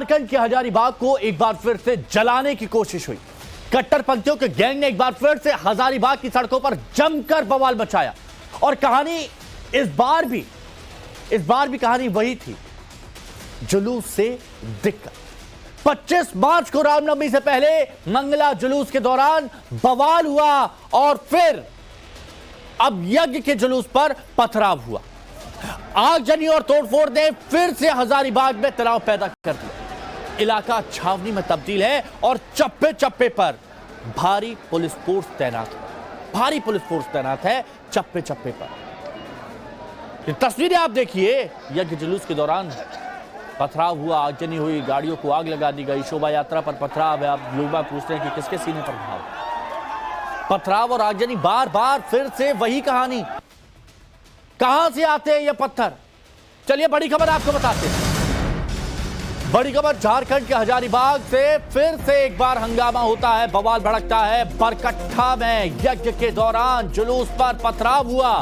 झारखंड के हजारीबाग को एक बार फिर से जलाने की कोशिश हुई। कट्टरपंथियों के गैंग ने एक बार फिर से हजारीबाग की सड़कों पर जमकर बवाल मचाया और कहानी इस बार भी कहानी वही थी, जुलूस से दिक्कत। 25 मार्च को रामनवमी से पहले मंगला जुलूस के दौरान बवाल हुआ और फिर अब यज्ञ के जुलूस पर पथराव हुआ। आगजनी और तोड़फोड़ ने फिर से हजारीबाग में तनाव पैदा कर दिया। इलाका छावनी में तब्दील है और चप्पे चप्पे पर भारी पुलिस फोर्स तैनात है चप्पे चप्पे पर। ये तस्वीरें आप देखिए, यज्ञ जुलूस के दौरान पथराव हुआ, आगजनी हुई, गाड़ियों को आग लगा दी गई, शोभा यात्रा पर पथराव है। अब लोग पूछते हैं कि किसके सीने पर पथराव और आगजनी, बार बार फिर से वही कहानी। कहां से आते हैं ये पत्थर? चलिए बड़ी खबर आपको बताते हैं। बड़ी खबर झारखंड के हजारीबाग से फिर से एक बार हंगामा होता है, बवाल भड़कता है। बरकट्ठा में यज्ञ के दौरान जुलूस पर पथराव हुआ।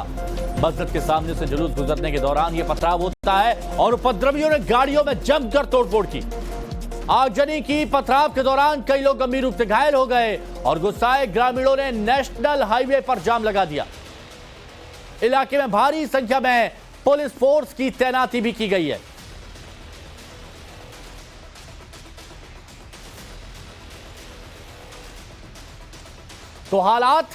मस्जिद के सामने से जुलूस गुजरने के दौरान यह पथराव होता है और उपद्रवियों ने गाड़ियों में जमकर तोड़फोड़ की। आगजनी की। पथराव के दौरान कई लोग गंभीर रूप से घायल हो गए और गुस्साए ग्रामीणों ने नेशनल हाईवे पर जाम लगा दिया। इलाके में भारी संख्या में पुलिस फोर्स की तैनाती भी की गई है। तो हालात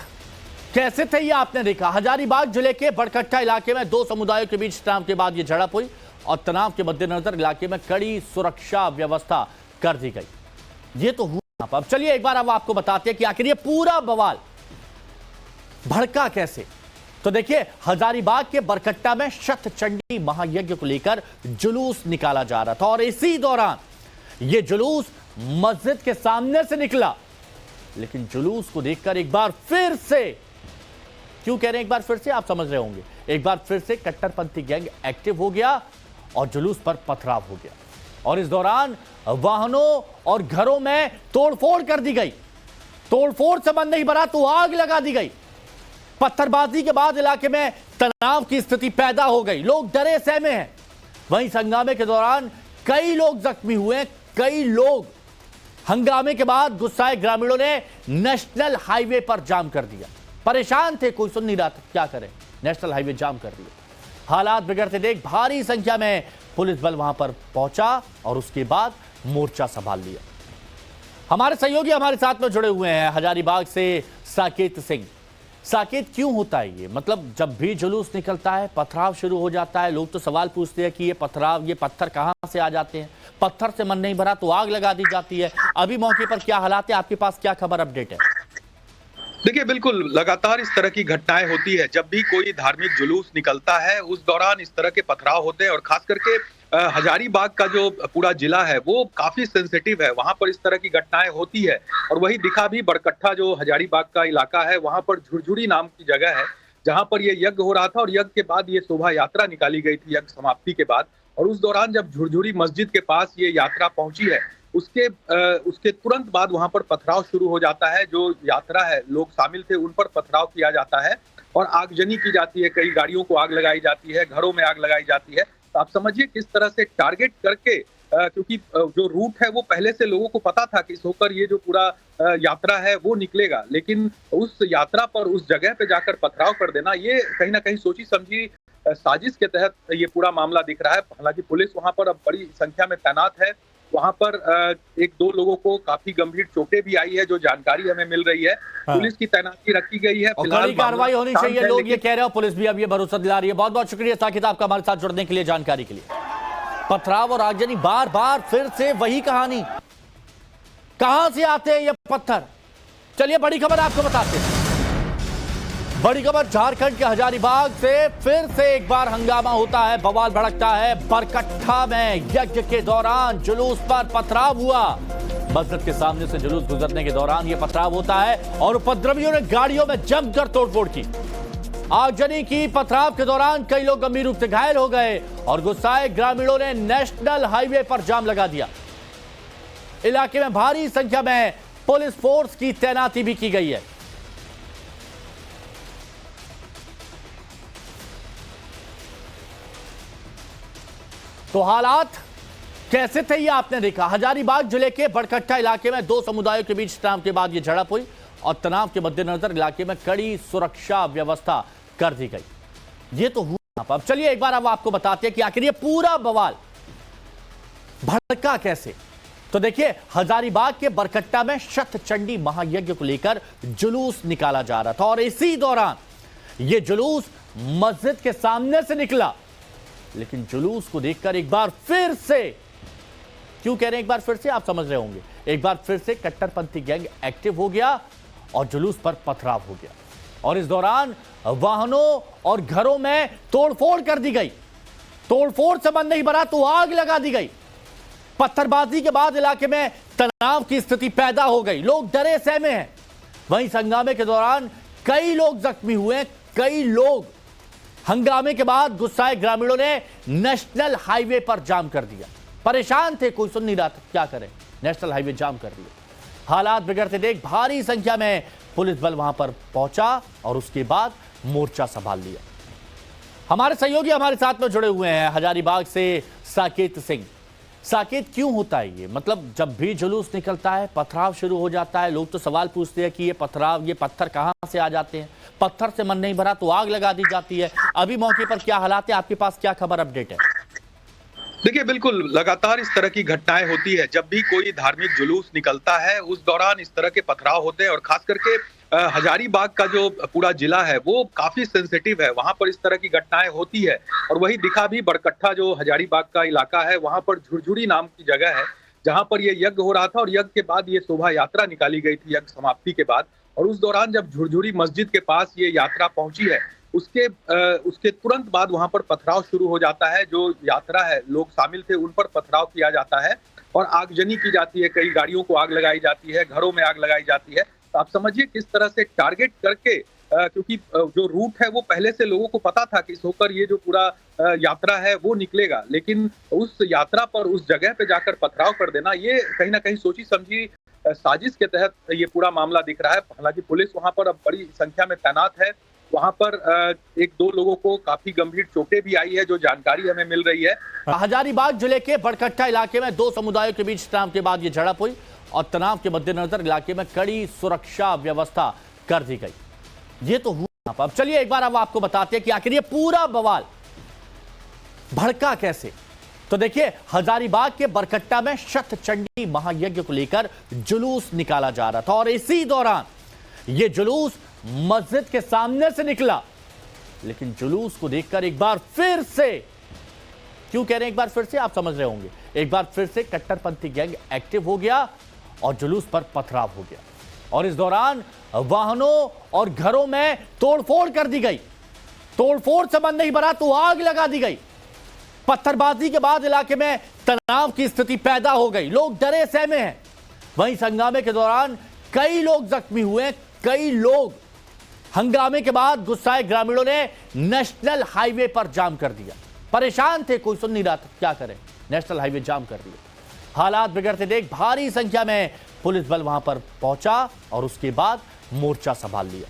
कैसे थे ये आपने देखा। हजारीबाग जिले के बरकट्टा इलाके में दो समुदायों के बीच तनाव के बाद यह झड़प हुई और तनाव के मद्देनजर इलाके में कड़ी सुरक्षा व्यवस्था कर दी गई। ये तो हुआ। अब चलिए एक बार अब आपको बताते हैं कि आखिर ये पूरा बवाल भड़का कैसे। तो देखिए, हजारीबाग के बरकट्टा में शतचंडी महायज्ञ को लेकर जुलूस निकाला जा रहा था और इसी दौरान यह जुलूस मस्जिद के सामने से निकला। लेकिन जुलूस को देखकर एक बार फिर से, क्यों कह रहे हैं एक बार फिर से, आप समझ रहे होंगे, एक बार फिर से कट्टरपंथी गैंग एक्टिव हो गया और जुलूस पर पथराव हो गया और इस दौरान वाहनों और घरों में तोड़फोड़ कर दी गई। तोड़फोड़ से मन नहीं भरा तो आग लगा दी गई। पत्थरबाजी के बाद इलाके में तनाव की स्थिति पैदा हो गई। लोग डरे सहमे हैं। वहीं हंगामे के दौरान कई लोग जख्मी हुए। कई लोग हंगामे के बाद गुस्साए ग्रामीणों ने नेशनल हाईवे पर जाम कर दिया। परेशान थे, कोई सुन नहीं रहा था, क्या करें, नेशनल हाईवे जाम कर दिया। हालात बिगड़ते देख भारी संख्या में पुलिस बल वहां पर पहुंचा और उसके बाद मोर्चा संभाल लिया। हमारे सहयोगी हमारे साथ में जुड़े हुए हैं हजारीबाग से साकेत सिंह। साकेत, क्यों होता है ये? मतलब जब भी जुलूस निकलता है पथराव शुरू हो जाता है। लोग तो सवाल पूछते हैं कि ये पथराव, ये पत्थर कहां से आ जाते हैं? पत्थर से मन नहीं भरा तो आग लगा दी जाती है। अभी मौके पर क्या हालात है, आपके पास क्या खबर अपडेट है? देखिए, बिल्कुल लगातार इस तरह की घटनाएं होती है। जब भी कोई धार्मिक जुलूस निकलता है उस दौरान इस तरह के पथराव होते हैं और खास करके हजारीबाग का जो पूरा जिला है वो काफी सेंसिटिव है। वहां पर इस तरह की घटनाएं होती है और वही दिखा भी बरकट्टा जो हजारीबाग का इलाका है, वहां पर झुरझुरी नाम की जगह है जहां पर ये यज्ञ हो रहा था और यज्ञ के बाद ये शोभा यात्रा निकाली गई थी यज्ञ समाप्ति के बाद। और उस दौरान जब झुरझुरी मस्जिद के पास ये यात्रा पहुंची है उसके तुरंत बाद वहां पर पथराव शुरू हो जाता है। जो यात्रा है, लोग शामिल थे, उन पर पथराव किया जाता है और आगजनी की जाती है। कई गाड़ियों को आग लगाई जाती है, घरों में आग लगाई जाती है। तो आप समझिए किस तरह से टारगेट करके, क्योंकि जो रूट है वो पहले से लोगों को पता था कि इस होकर ये जो पूरा यात्रा है वो निकलेगा, लेकिन उस यात्रा पर उस जगह पे जाकर पथराव कर देना, ये कहीं ना कहीं सोची समझी साजिश के तहत ये पूरा मामला दिख रहा है। हालांकि पुलिस वहां पर अब बड़ी संख्या में तैनात है। वहां पर एक दो लोगों को काफी गंभीर चोटें भी आई है, जो जानकारी हमें मिल रही है। पुलिस की तैनाती रखी गई है। फिलहाल कार्रवाई होनी चाहिए, लोग ये कह रहे हो, पुलिस भी अब ये भरोसा दिला रही है। बहुत बहुत शुक्रिया साकिब आपका हमारे साथ जुड़ने के लिए, जानकारी के लिए। पथराव और आगजनी, बार बार फिर से वही कहानी। कहां से आते हैं ये पत्थर? चलिए बड़ी खबर आपको बताते हैं। बड़ी खबर झारखंड के हजारीबाग से फिर से एक बार हंगामा होता है, बवाल भड़कता है। बरकट्टा में यज्ञ के दौरान जुलूस पर पथराव हुआ। मस्जिद के सामने से जुलूस गुजरने के दौरान यह पथराव होता है और उपद्रवियों ने गाड़ियों में जमकर तोड़फोड़ की। आगजनी की। पथराव के दौरान कई लोग गंभीर रूप से घायल हो गए और गुस्साए ग्रामीणों ने नेशनल हाईवे पर जाम लगा दिया। इलाके में भारी संख्या में पुलिस फोर्स की तैनाती भी की गई है। तो हालात कैसे थे ये आपने देखा। हजारीबाग जिले के बड़कट्टा इलाके में दो समुदायों के बीच तनाव के बाद ये झड़प हुई और तनाव के मद्देनजर इलाके में कड़ी सुरक्षा व्यवस्था कर दी गई। ये तो हुआ। अब चलिए एक बार अब आपको बताते हैं कि आखिर ये पूरा बवाल भड़का कैसे। तो देखिए, हजारीबाग के बरकट्टा में शतचंडी महायज्ञ को लेकर जुलूस निकाला जा रहा था और इसी दौरान यह जुलूस मस्जिद के सामने से निकला। लेकिन जुलूस को देखकर एक बार फिर से, क्यों कह रहे हैं एक बार फिर से, आप समझ रहे होंगे, एक बार फिर से कट्टरपंथी गैंग एक्टिव हो गया और जुलूस पर पथराव हो गया। और इस दौरान वाहनों और घरों में तोड़फोड़ कर दी गई। तोड़फोड़ से मन नहीं भरा तो आग लगा दी गई। पत्थरबाजी के बाद इलाके में तनाव की स्थिति पैदा हो गई। लोग डरे सहमे हैं। वहीं हंगामे के दौरान कई लोग जख्मी हुए। कई लोग, हंगामे के बाद गुस्साए ग्रामीणों ने नेशनल हाईवे पर जाम कर दिया। परेशान थे, कोई सुन नहीं रहा था, क्या करें, नेशनल हाईवे जाम कर दिया। हालात बिगड़ते देख भारी संख्या में पुलिस बल वहां पर पहुंचा और उसके बाद मोर्चा संभाल लिया। हमारे सहयोगी हमारे साथ में जुड़े हुए हैं हजारीबाग से साकेत सिंह। साकेत, क्यों होता है ये? मतलब जब भी जुलूस निकलता है पथराव शुरू हो जाता है। लोग तो सवाल पूछते हैं कि ये पथराव, ये पत्थर कहां से आ जाते हैं? पत्थर से मन नहीं भरा तो आग लगा दी जाती है। अभी मौके पर क्या हालात है, आपके पास क्या खबर अपडेट है? देखिए, बिल्कुल लगातार इस तरह की घटनाएं होती है। जब भी कोई धार्मिक जुलूस निकलता है उस दौरान इस तरह के पथराव होते हैं और खास करके हजारीबाग का जो पूरा जिला है वो काफी सेंसिटिव है। वहां पर इस तरह की घटनाएं होती है। और वही दिखा भी बड़कट्टा जो हजारीबाग का इलाका है, वहां पर झुरझुरी नाम की जगह है जहां पर ये यज्ञ हो रहा था और यज्ञ के बाद ये शोभा यात्रा निकाली गई थी यज्ञ समाप्ति के बाद। और उस दौरान जब झुरझुरी मस्जिद के पास ये यात्रा पहुंची है, उसके तुरंत बाद वहां पर पथराव शुरू हो जाता है। जो यात्रा है, लोग शामिल थे, उन पर पथराव किया जाता है और आगजनी की जाती है। कई गाड़ियों को आग लगाई जाती है, घरों में आग लगाई जाती है। तो आप समझिए किस तरह से टारगेट करके, क्योंकि जो रूट है वो पहले से लोगों को पता था कि इस होकर ये जो पूरा यात्रा है वो निकलेगा, लेकिन उस यात्रा पर उस जगह पे जाकर पथराव कर देना, ये कहीं ना कहीं सोची समझी साजिश के तहत ये पूरा मामला दिख रहा है। हालांकि पुलिस वहां पर अब बड़ी संख्या में तैनात है। वहां पर एक दो लोगों को काफी गंभीर चोटें भी आई है, जो जानकारी हमें मिल रही है। हजारीबाग जिले के बड़कट्टा इलाके में दो समुदायों के बीच तनाव के बाद ये झड़प हुई और तनाव के मद्देनजर इलाके में कड़ी सुरक्षा व्यवस्था कर दी गई। ये तो हुआ। अब चलिए एक बार अब आपको बताते हैं कि आखिर ये पूरा बवाल भड़का कैसे। तो देखिए, हजारीबाग के बरकट्टा में शतचंडी महायज्ञ को लेकर जुलूस निकाला जा रहा था और इसी दौरान यह जुलूस मस्जिद के सामने से निकला। लेकिन जुलूस को देखकर एक बार फिर से, क्यों कह रहे हैं एक बार फिर से, आप समझ रहे होंगे, एक बार फिर से कट्टरपंथी गैंग एक्टिव हो गया और जुलूस पर पथराव हो गया। और इस दौरान वाहनों और घरों में तोड़फोड़ कर दी गई। तोड़फोड़ से मन नहीं भरा तो आग लगा दी गई। पत्थरबाजी के बाद इलाके में तनाव की स्थिति पैदा हो गई। लोग डरे सहमे हैं। वहीं हंगामे के दौरान कई लोग जख्मी हुए। कई लोग, हंगामे के बाद गुस्साए ग्रामीणों ने नेशनल हाईवे पर जाम कर दिया। परेशान थे, कोई सुन नहीं रहा था, क्या करें, नेशनल हाईवे जाम कर दिया। हालात बिगड़ते देख भारी संख्या में पुलिस बल वहां पर पहुंचा और उसके बाद मोर्चा संभाल लिया।